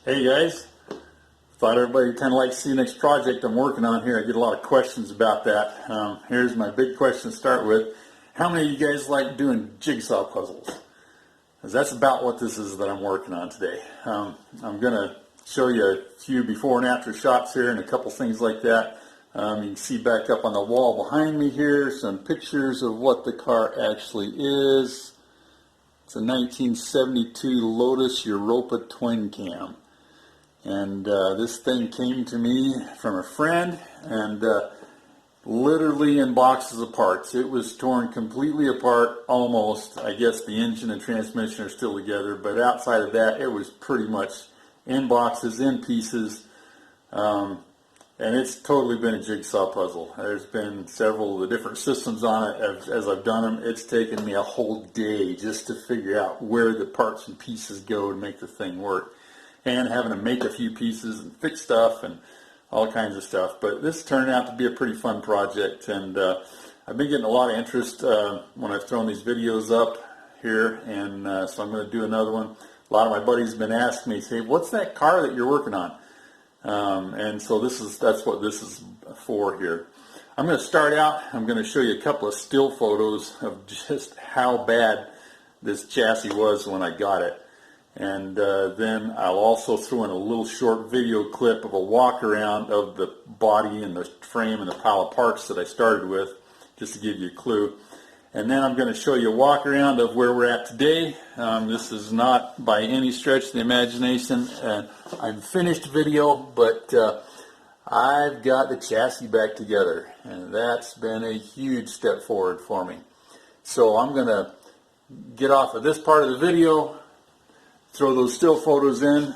Hey guys, thought everybody kind of likes to see the next project I'm working on here. I get a lot of questions about that. Here's my big question to start with. How many of you guys like doing jigsaw puzzles? Because that's about what this is that I'm working on today. I'm going to show you a few before and after shots here and a couple things like that. You can see back up on the wall behind me here some pictures of what the car actually is. It's a 1972 Lotus Europa Twin Cam. And this thing came to me from a friend, and literally in boxes of parts. It was torn completely apart, almost. I guess the engine and transmission are still together, but outside of that, it was pretty much in boxes, in pieces. And it's totally been a jigsaw puzzle. There's been several of the different systems on it as I've done them. It's taken me a whole day just to figure out where the parts and pieces go to make the thing work. And having to make a few pieces and fix stuff and all kinds of stuff. But this turned out to be a pretty fun project, and I've been getting a lot of interest when I've thrown these videos up here, and so I'm going to do another one. A lot of my buddies have been asking me, say, what's that car that you're working on? And so that's what this is for here. I'm going to start out, I'm going to show you a couple of still photos of just how bad this chassis was when I got it. And then I'll also throw in a little short video clip of a walk around of the body and the frame and the pile of parts that I started with, just to give you a clue. And then I'm going to show you a walk around of where we're at today. This is not by any stretch of the imagination a finished video, but I've got the chassis back together, and that's been a huge step forward for me. So I'm going to get off of this part of the video, throw those still photos in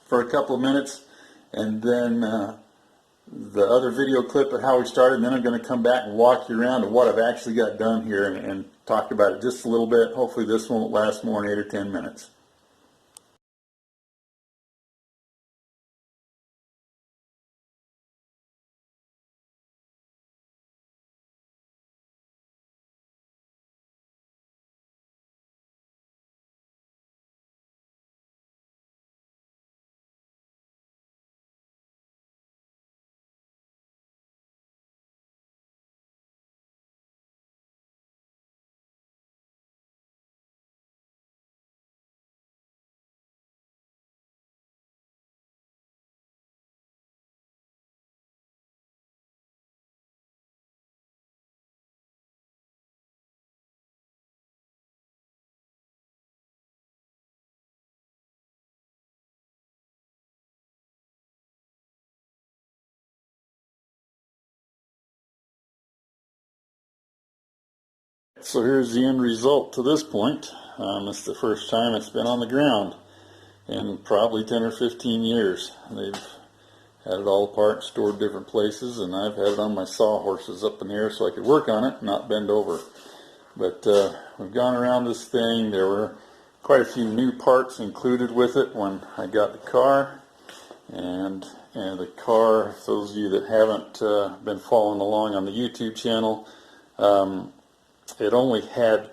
for a couple of minutes, and then the other video clip of how we started, and then I'm going to come back and walk you around to what I've actually got done here and talk about it just a little bit. Hopefully this won't last more than 8 or 10 minutes. So here's the end result to this point. It's the first time it's been on the ground in probably 10 or 15 years. They've had it all apart, stored different places, and I've had it on my sawhorses up in the air so I could work on it, not bend over. But we've gone around this thing. There were quite a few new parts included with it when I got the car. And the car, for those of you that haven't been following along on the YouTube channel, it only had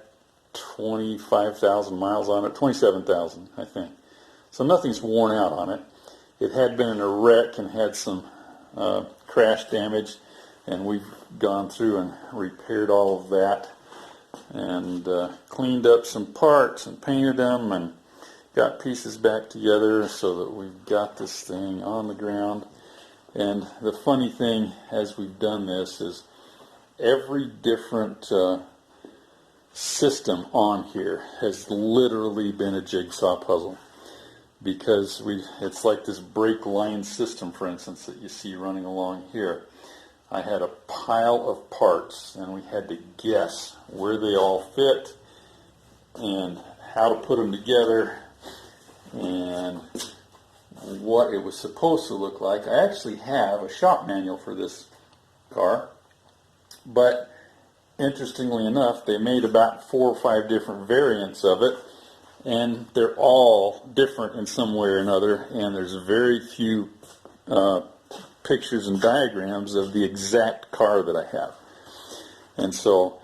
25,000 miles on it, 27,000 I think. So nothing's worn out on it. It had been in a wreck and had some crash damage, and we've gone through and repaired all of that and cleaned up some parts and painted them and got pieces back together so that we've got this thing on the ground. And the funny thing as we've done this is every different system on here has literally been a jigsaw puzzle, because it's like this brake line system, for instance, that you see running along here. I had a pile of parts, and we had to guess where they all fit and how to put them together and what it was supposed to look like. I actually have a shop manual for this car, but interestingly enough, they made about 4 or 5 different variants of it, and they're all different in some way or another, and there's very few pictures and diagrams of the exact car that I have. And so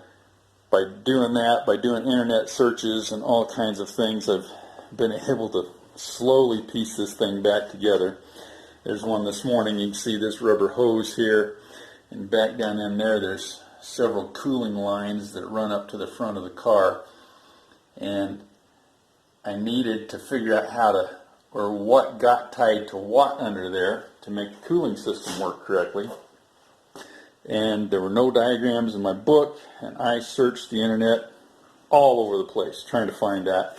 by doing that, by doing internet searches and all kinds of things, I've been able to slowly piece this thing back together. There's one this morning. You can see this rubber hose here, and back down in there there's several cooling lines that run up to the front of the car, and I needed to figure out how to, or what got tied to what under there to make the cooling system work correctly. And there were no diagrams in my book, and I searched the internet all over the place trying to find that.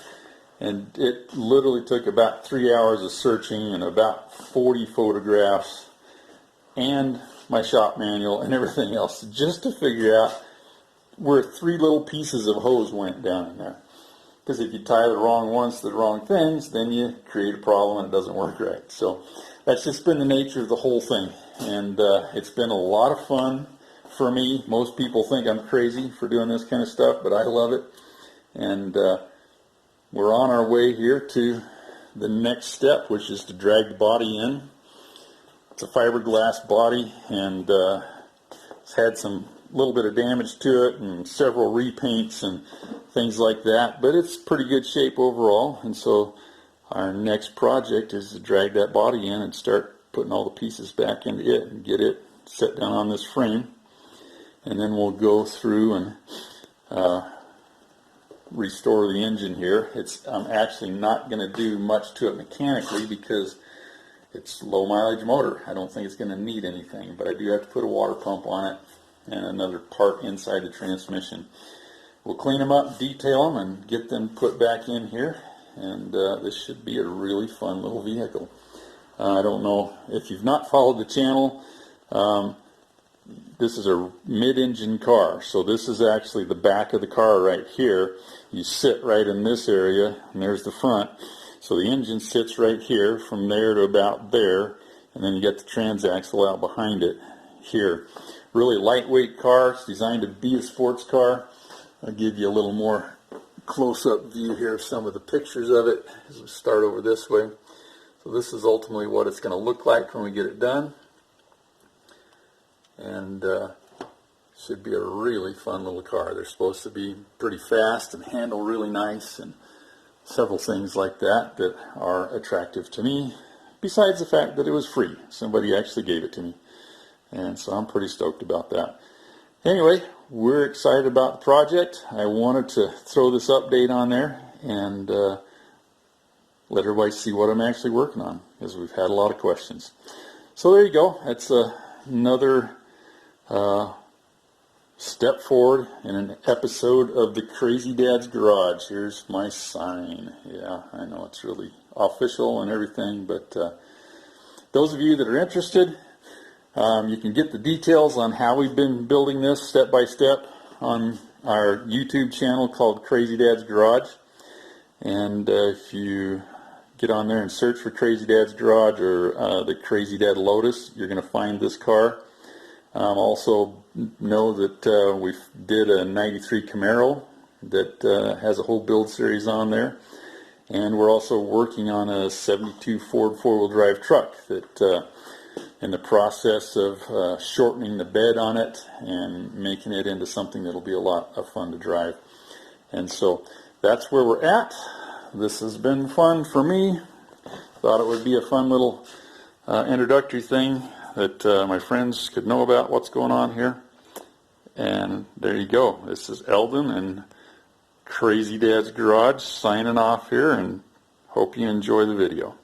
And it literally took about 3 hours of searching and about 40 photographs and my shop manual and everything else just to figure out where 3 little pieces of hose went down in there. Because if you tie the wrong ones to the wrong things, then you create a problem and it doesn't work right. So that's just been the nature of the whole thing. And it's been a lot of fun for me. Most people think I'm crazy for doing this kind of stuff, but I love it. And we're on our way here to the next step, which is to drag the body in. It's a fiberglass body, and it's had some little bit of damage to it and several repaints and things like that, but it's pretty good shape overall. And so our next project is to drag that body in and start putting all the pieces back into it and get it set down on this frame. And then we'll go through and restore the engine here. I'm actually not going to do much to it mechanically because it's low mileage motor. I don't think it's going to need anything, but I do have to put a water pump on it and another part inside the transmission. We'll clean them up, detail them, and get them put back in here, and this should be a really fun little vehicle. I don't know if you've not followed the channel. This is a mid-engine car, so this is actually the back of the car right here. You sit right in this area, and there's the front. So the engine sits right here, from there to about there, and then you get the transaxle out behind it here. Really lightweight car. It's designed to be a sports car. I'll give you a little more close-up view here of some of the pictures of it as we start over this way. So this is ultimately what it's going to look like when we get it done. And should be a really fun little car. They're supposed to be pretty fast and handle really nice and several things like that that are attractive to me, besides the fact that it was free. Somebody actually gave it to me. And so I'm pretty stoked about that. Anyway, we're excited about the project. I wanted to throw this update on there and let everybody see what I'm actually working on, because we've had a lot of questions. So there you go. That's another step forward in an episode of the Crazy Dad's Garage. Here's my sign. Yeah, I know it's really official and everything, but those of you that are interested, you can get the details on how we've been building this step by step on our YouTube channel called Crazy Dad's Garage. And if you get on there and search for Crazy Dad's Garage or the Crazy Dad Lotus, you're going to find this car. Also know that we did a 93 Camaro that has a whole build series on there. And we're also working on a 72 Ford four-wheel drive truck that in the process of shortening the bed on it and making it into something that'll be a lot of fun to drive. And so that's where we're at. This has been fun for me. Thought it would be a fun little introductory thing that my friends could know about what's going on here. And there you go. This is Eldon and Crazy Dad's Garage signing off here, and hope you enjoy the video.